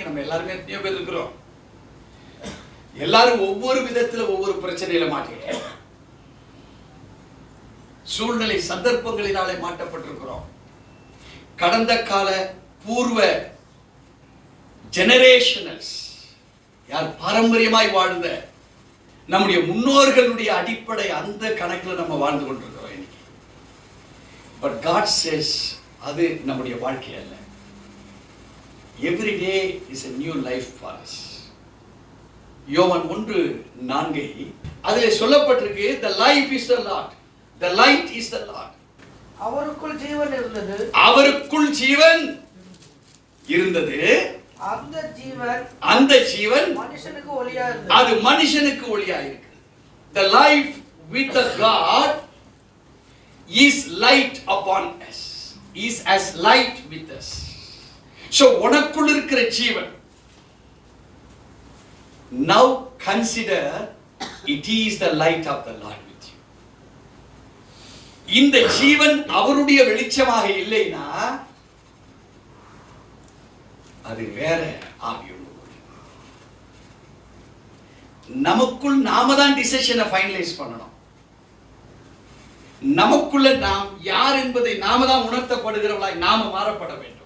இருக்கீங்க, நம்ம எல்லாருமே எத்தனையோ பேர் இருக்கிறோம். எல்லாரும் ஒவ்வொரு விதத்துல ஒவ்வொரு பிரச்சனையில மாட்டிக்கிறோம். சூழ்நிலை சந்தர்ப்பங்களினாலே மாட்டப்பட்டிருக்கிறோம். கடந்த கால பூர்வ ஜெனரேஷனல்ஸ், யார் பாரம்பரியமாய் வாழ்ந்த நம்முடைய முன்னோர்களுடைய அடிப்படை அந்த கணக்கில் நம்ம வாழ்ந்து கொண்டிருக்கிறோம் இன்னைக்கு. பட் God says அது நம்முடைய வாழ்க்கை அல்ல. Every day is a new life for us. யோவான் 1:4 அதிலே சொல்லப்பட்டிருக்கு, the life is the Lord, the light is the Lord. அவருக்குள் ஜீவன் இருந்தது, அவருக்குள் ஜீவன் இருந்தது, அந்த ஜீவன் மனுஷனுக்கு ஒளியா இருந்தது, அது மனுஷனுக்கு ஒளியா இருக்கு. The life with the God is light upon us, is as light with us. So உனக்குள் இருக்கிற ஜீவன், now consider it is the light of the Lord with you. இந்த ஜீவன் அவருடைய வெளிச்சமாக இல்லைனா அது வேற ஆவியோடு. நமக்குள் நாம தான் டிசிஷனை ஃபைனலைஸ் பண்ணணும். நமக்குள்ள நாம் யார் என்பதை நாம தான் உணர்த்தப்படுகிறவர்களாய் நாம மாறப்பட வேண்டும்.